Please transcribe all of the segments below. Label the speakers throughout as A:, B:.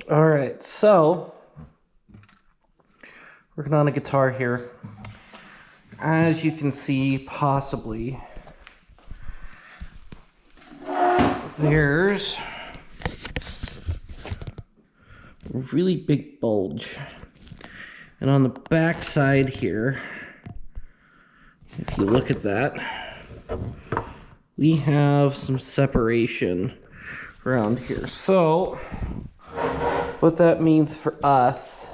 A: All right, so working on a guitar here. As you can see, possibly, there's a really big bulge. And on the back side here, if you look at that, we have some separation around here. So what that means for us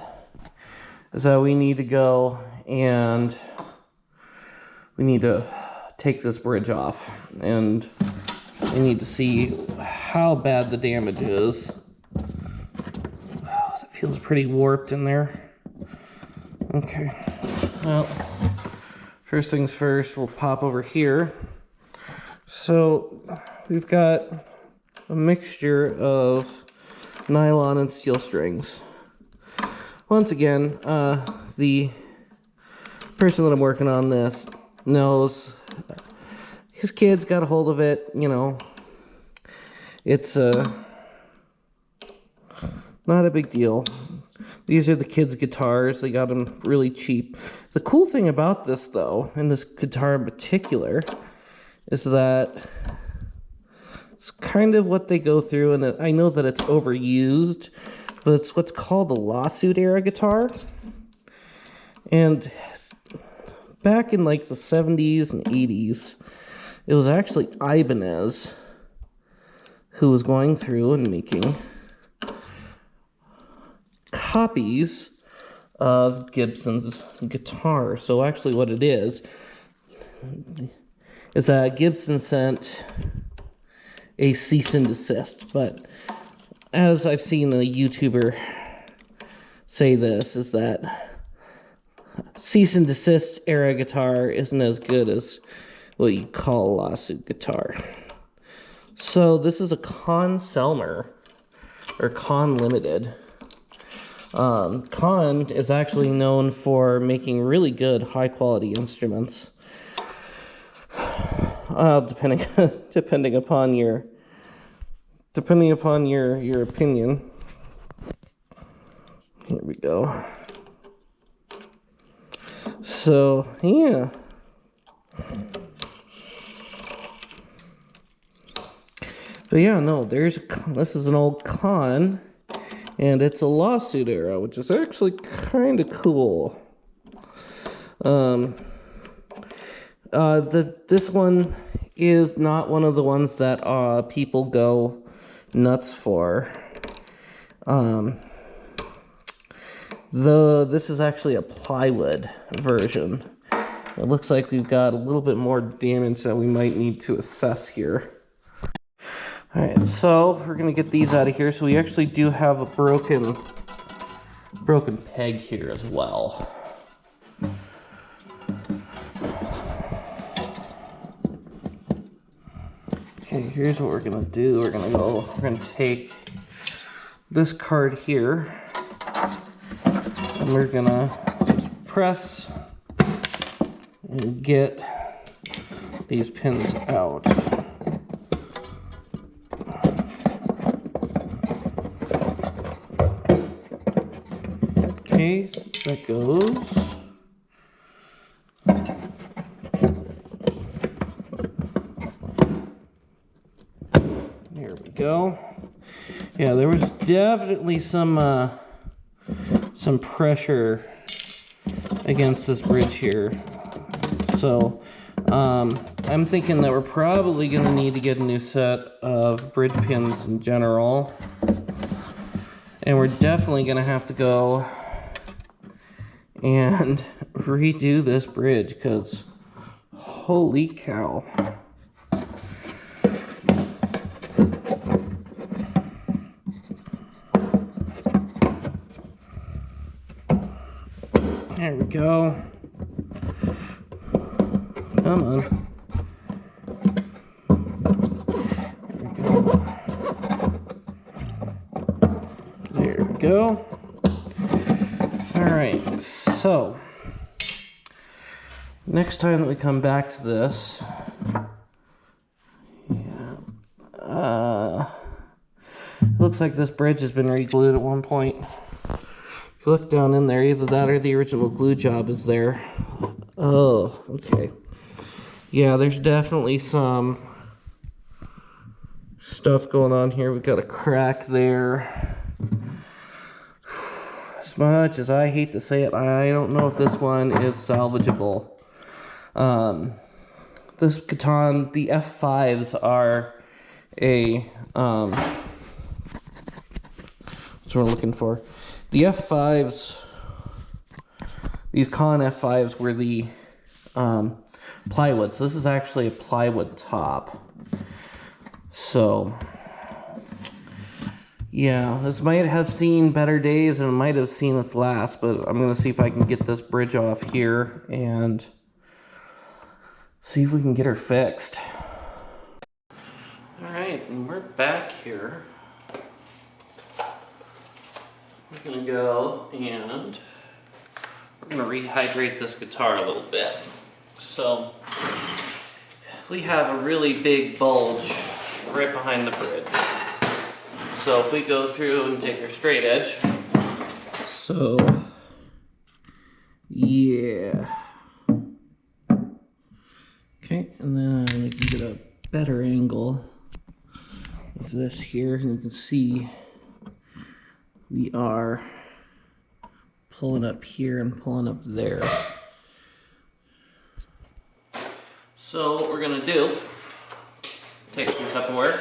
A: is that we need to go and we need to take this bridge off, and we need to see how bad the damage is. It feels pretty warped in there. Okay, well, first things first, we'll pop over here. So we've got a mixture of nylon and steel strings. Once again, the person that I'm working on this knows his kid's got a hold of it, you know. It's not a big deal. These are the kids' guitars. They got them really cheap. The cool thing about this, though, and this guitar in particular, is that it's kind of what they go through, and I know that it's overused, but it's what's called a lawsuit era guitar. And back in like the 70s and 80s, it was actually Ibanez who was going through and making copies of Gibson's guitar. So actually what it is that Gibson sent a cease and desist. But as I've seen a YouTuber say this, is that cease and desist era guitar isn't as good as what you call a lawsuit guitar. So this is a Conn Selmer, or Conn Limited. Conn is actually known for making really good high quality instruments. Depending upon your opinion. Here we go. So yeah. But yeah, no, this is an old Conn, and it's a lawsuit era, which is actually kind of cool. This one is not one of the ones that people go nuts for. This is actually a plywood version. It looks like we've got a little bit more damage that we might need to assess here. Alright, so we're going to get these out of here. So we actually do have a broken peg here as well. Okay, here's what we're going to do. We're going to take this card here, and we're going to press and get these pins out. Okay, that goes. There we go. Yeah, there was definitely some pressure against this bridge here. So, I'm thinking that we're probably going to need to get a new set of bridge pins in general. And we're definitely going to have to go and redo this bridge, because holy cow. There we go. Come on. There we go. Alright, so next time that we come back to this, it looks looks like this bridge has been re-glued at one point. If you look down in there, either that or the original glue job is there. Oh, okay. Yeah, there's definitely some stuff going on here. We've got a crack there. As much as I hate to say it, I don't know if this one is salvageable. This Conn, the F5s are a, what's what we're looking for. The F5s, these Conn F5s were the plywood. So this is actually a plywood top. So, yeah, this might have seen better days and it might have seen its last, but I'm going to see if I can get this bridge off here and see if we can get her fixed. Alright, and we're back here. We're going to go and we're going to rehydrate this guitar a little bit. So, we have a really big bulge right behind the bridge. So if we go through and take our straight edge. So, yeah. Okay, and then we can get a better angle of this here, and you can see we are pulling up here and pulling up there. So what we're gonna do, take some Tupperware,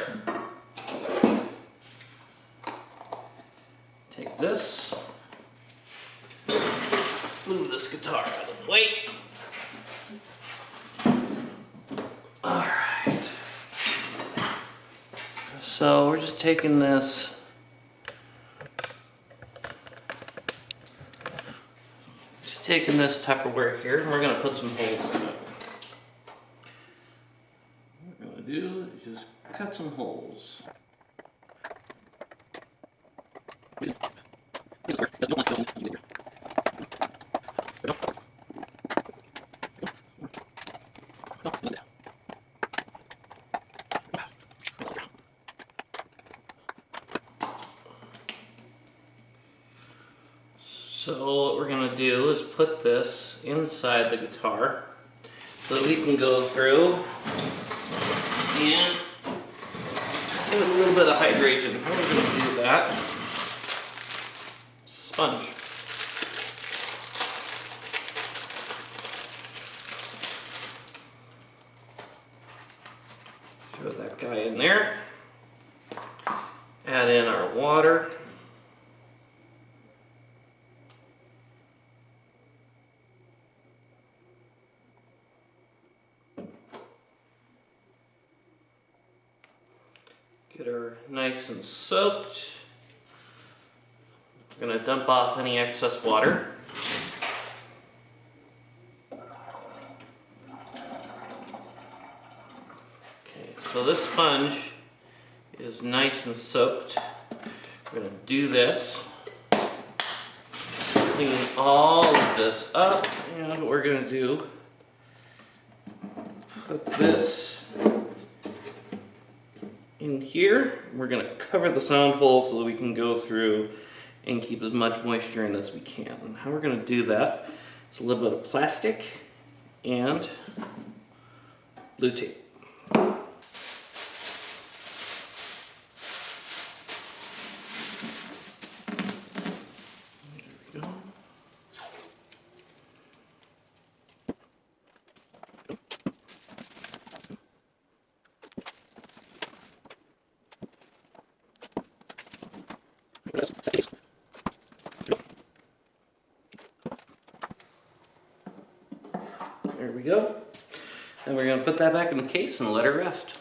A: take this, move this guitar out of the way. Alright. So we're just taking this Tupperware here, and we're going to put some holes in it. What we're going to do is just cut some holes. So what we're going to do is put this inside the guitar so that we can go through and give it a little bit of hydration. How are we going to do that? Sponge. Throw that guy in there. Add in our water. Get her nice and soaked. We're going to dump off any excess water. Okay, so this sponge is nice and soaked. We're going to do this. Clean all of this up, and what we're going to do, put this in here. We're going to cover the sound hole so that we can go through and keep as much moisture in as we can. And how we're going to do that is a little bit of plastic and blue tape. There we go. There we go. And we're going to put that back in the case and let it rest.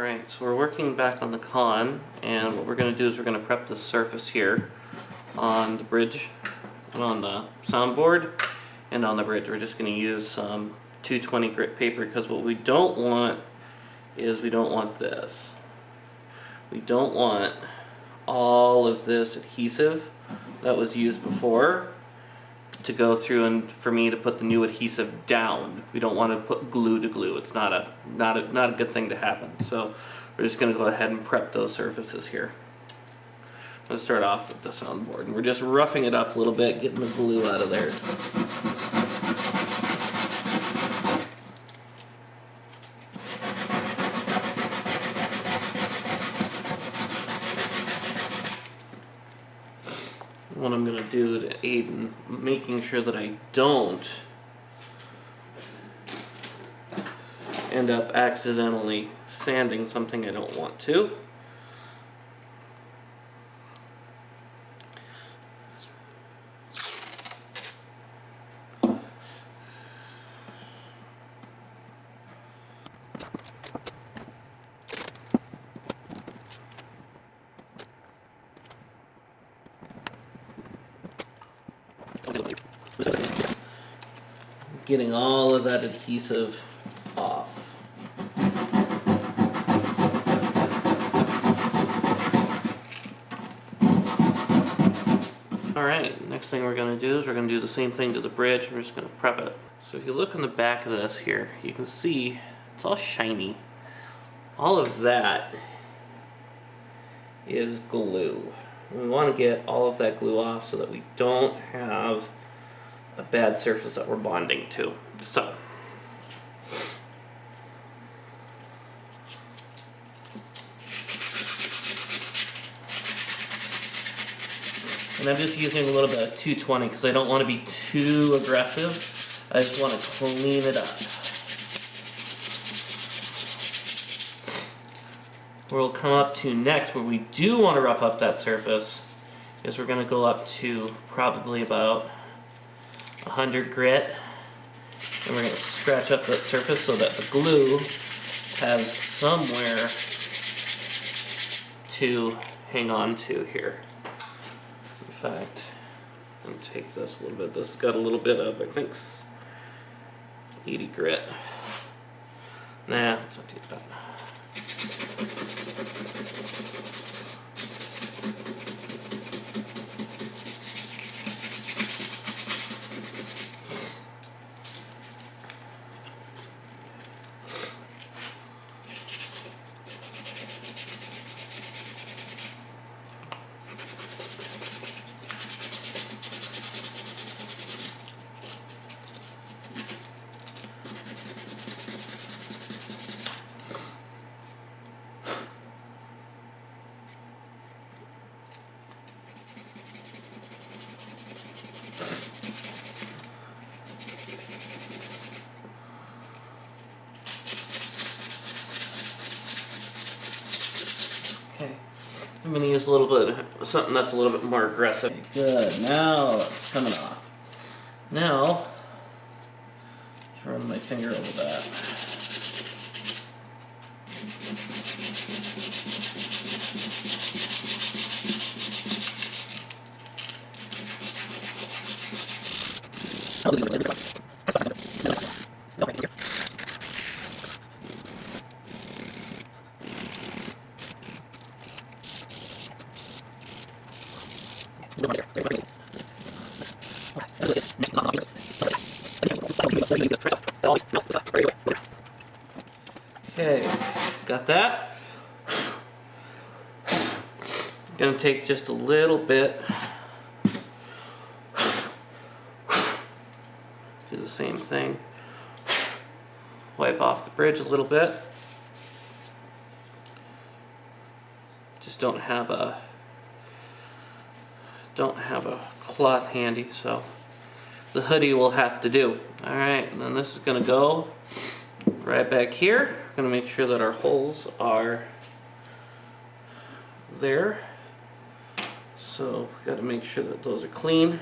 A: Alright, so we're working back on the Conn, and what we're going to do is we're going to prep the surface here on the bridge, and on the soundboard, and on the bridge. We're just going to use some 220 grit paper, because what we don't want is we don't want this. We don't want all of this adhesive that was used before to go through and for me to put the new adhesive down. We don't want to put glue to glue. It's not a good thing to happen. So we're just going to go ahead and prep those surfaces here. Let's start off with the soundboard, and we're just roughing it up a little bit, getting the glue out of there. What I'm going to do to aid in making sure that I don't end up accidentally sanding something I don't want to. Getting all of that adhesive off. Alright, next thing we're going to do is we're going to do the same thing to the bridge. We're just going to prep it. So if you look on the back of this here, you can see it's all shiny. All of that is glue. We want to get all of that glue off so that we don't have a bad surface that we're bonding to. So and I'm just using a little bit of 220 because I don't want to be too aggressive. I just want to clean it up. Where we'll come up to next, where we do want to rough up that surface, is we're going to go up to probably about 100 grit, and we're going to scratch up that surface so that the glue has somewhere to hang on to here. In fact, I'm going to take this a little bit. This has got a little bit of, I think, 80 grit. Nah, it's not too bad. I'm going to use a little bit, something that's a little bit more aggressive. Good, now it's coming off. Now, just run my finger over that. Okay, got that. Gonna take just a little bit. Do the same thing. Wipe off the bridge a little bit. Just don't have a cloth handy, so the hoodie will have to do. Alright, and then this is gonna go right back here. Gonna make sure that our holes are there. So we've got to make sure that those are clean.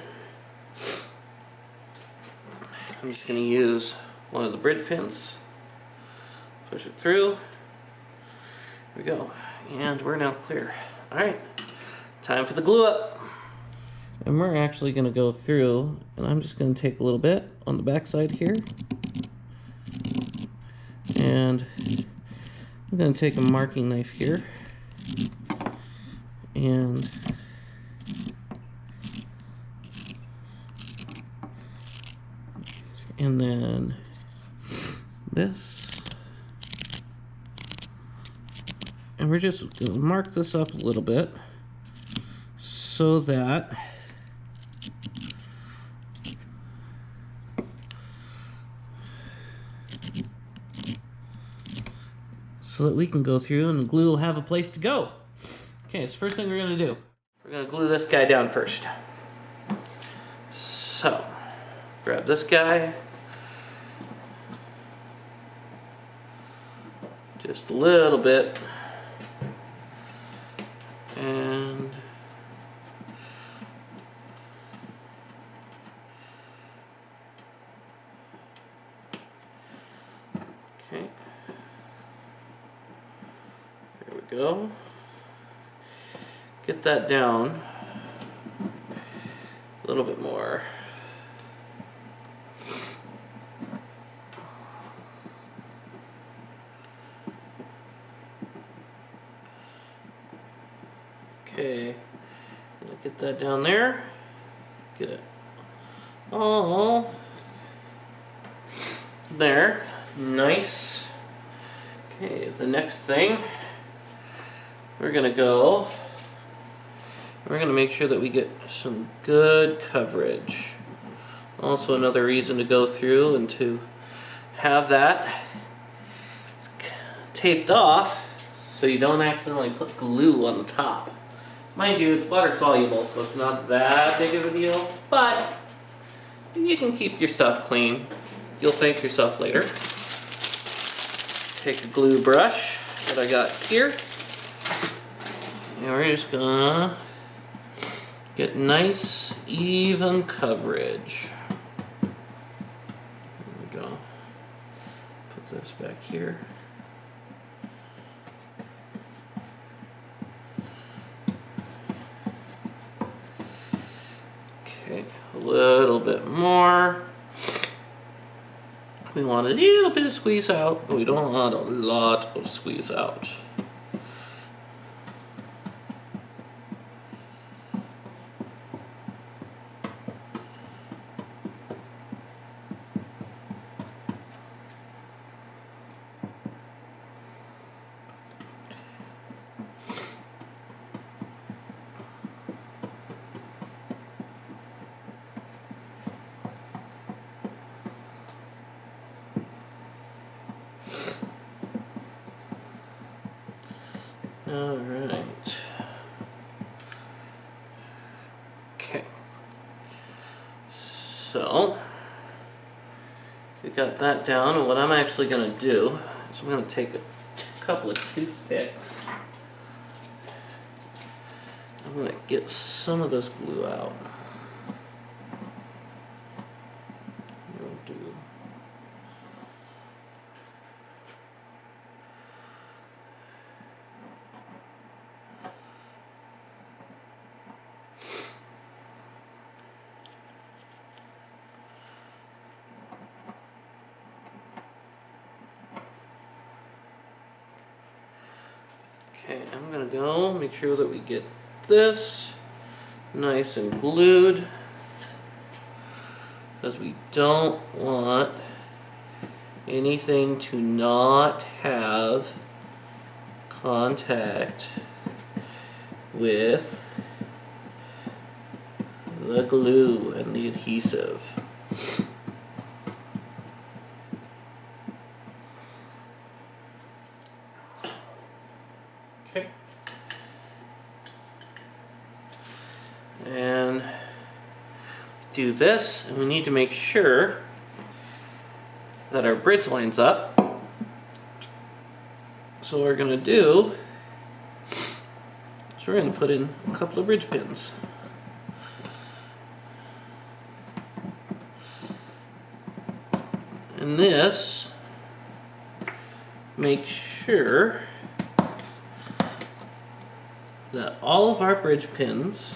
A: I'm just gonna use one of the bridge pins, push it through, we go. And we're now clear. All right, time for the glue up. And we're actually going to go through, and I'm just going to take a little bit on the back side here. And I'm going to take a marking knife here. And then this. And we're just going to mark this up a little bit so that we can go through and the glue will have a place to go. Okay, so first thing we're going to do, we're going to glue this guy down first. So, grab this guy. Just a little bit. And okay. There we go. Get that down a little bit more. Okay, get that down there. Get it all there. Nice. Okay, the next thing, we're gonna make sure that we get some good coverage. Also another reason to go through and to have that taped off so you don't accidentally put glue on the top. Mind you, it's water soluble, so it's not that big of a deal, but you can keep your stuff clean. You'll thank yourself later. Take a glue brush that I got here, and we're just gonna get nice, even coverage. There we go. Put this back here. Okay, a little bit more. We want a little bit of squeeze out, but we don't want a lot of squeeze out. All right. Okay. So we got that down, and what I'm actually going to do is I'm going to take a couple of toothpicks. I'm going to get some of this glue out. Okay, I'm gonna go make sure that we get this nice and glued, because we don't want anything to not have contact with the glue and the adhesive. Okay. And do this, and we need to make sure that our bridge lines up. So what we're going to do is we're going to put in a couple of bridge pins. And this makes sure that all of our bridge pins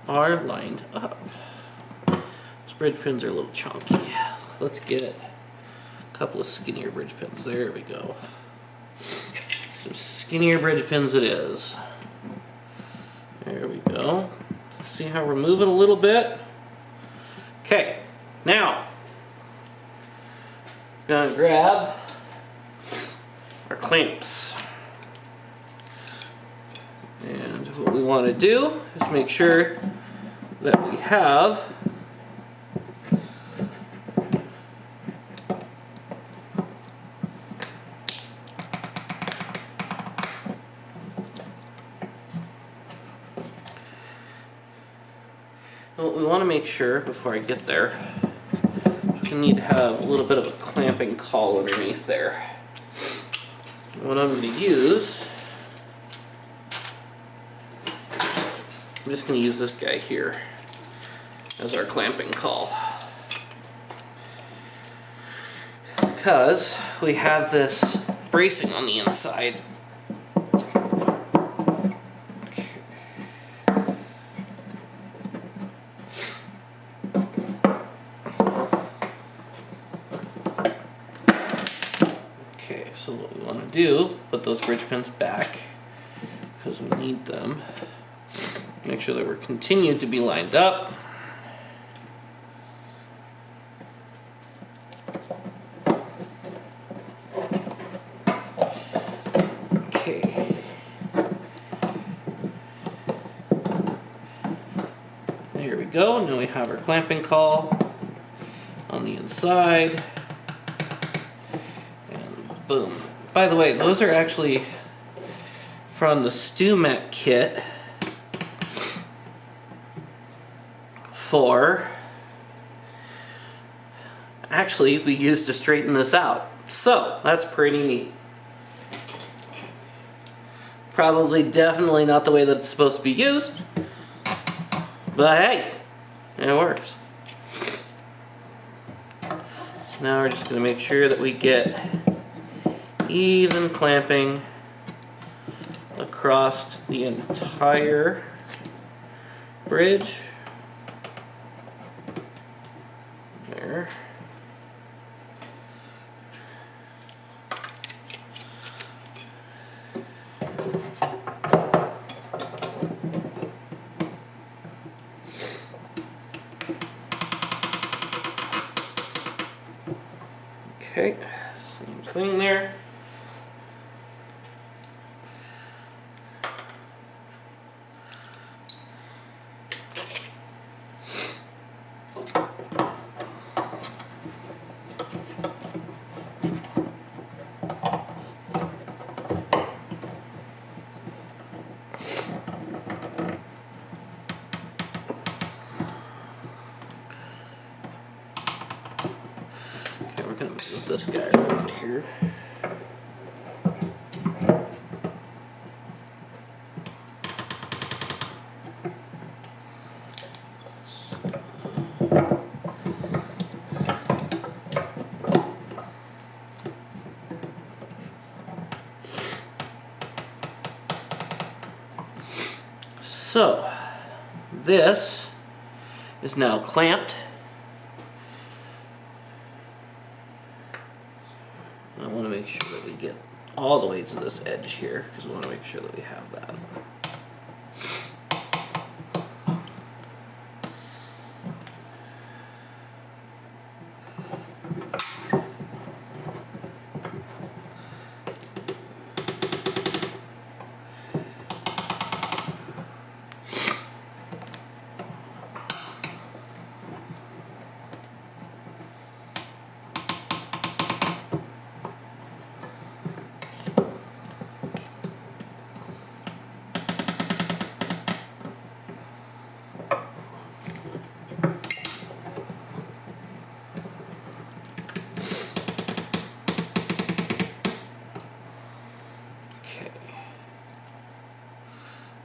A: are lined up. Those bridge pins are a little chunky. Let's get a couple of skinnier bridge pins. There we go. Some skinnier bridge pins it is. There we go. See how we're moving a little bit? Okay, now we're gonna grab our clamps. And what we want to do is make sure that we have what we want to make sure before I get there, we need to have a little bit of a clamping caul underneath there. What I'm going to use, I'm just going to use this guy here as our clamping caul, because we have this bracing on the inside. Okay, so what we want to do, put those bridge pins back because we need them. Make sure that we're continued to be lined up. Okay. There we go. Now we have our clamping caul on the inside. And boom. By the way, those are actually from the StewMat kit actually we used to straighten this out. So that's pretty neat. Probably definitely not the way that it's supposed to be used, but hey, it works. So now we're just going to make sure that we get even clamping across the entire bridge. There. Okay, same thing there. Okay, we're gonna move this guy around here. So, this is now clamped. I want to make sure that we get all the way to this edge here, because we want to make sure that we have that.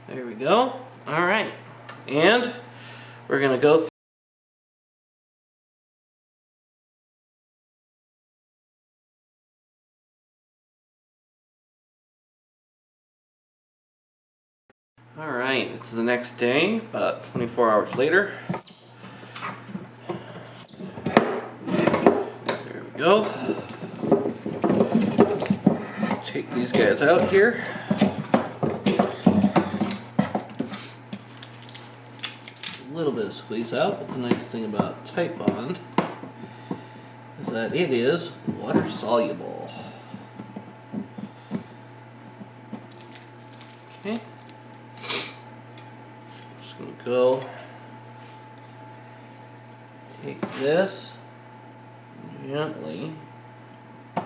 A: There we go. All right. And we're going to go through Alright, it's the next day, about 24 hours later. There we go. Take these guys out here. A little bit of squeeze out, but the nice thing about Tight Bond is that it is water soluble. Okay. Just gonna go take this gently. There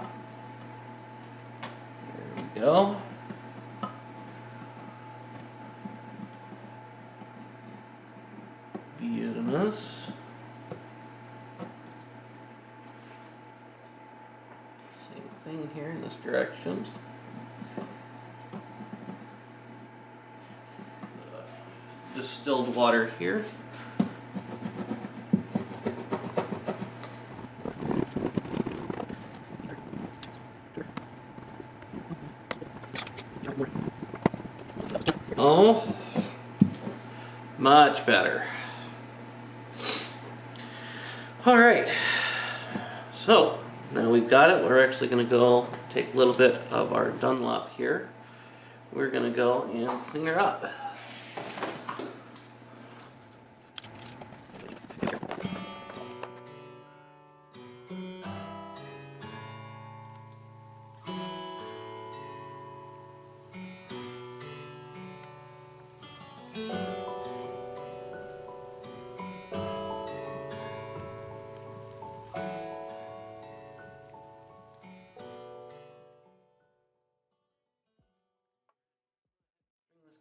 A: we go. Beautiful. Same thing here in this direction. Distilled water here. Oh, much better. All right, so now we've got it. We're actually going to go take a little bit of our Dunlop here. We're going to go and clean her up.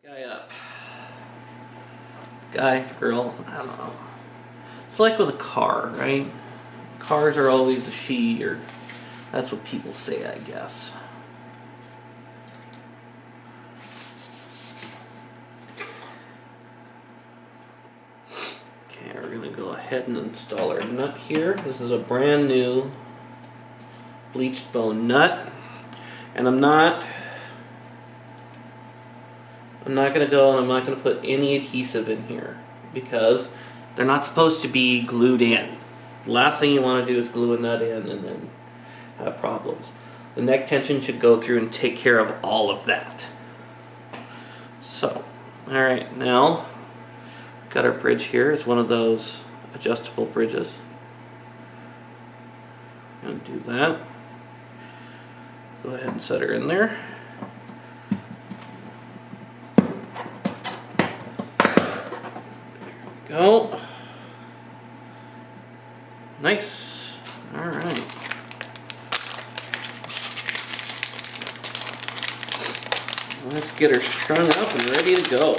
A: Guy up. Guy, girl, I don't know. It's like with a car, right? Cars are always a she, or that's what people say, I guess. Okay, we're gonna go ahead and install our nut here. This is a brand new bleached bone nut, and I'm not going to go and I'm not going to put any adhesive in here because they're not supposed to be glued in. The last thing you want to do is glue a nut in and then have problems. The neck tension should go through and take care of all of that. So, alright, now we've got our bridge here. It's one of those adjustable bridges. I'm going to do that. Go ahead and set her in there. Go. Nice. All right. Let's get her strung up and ready to go.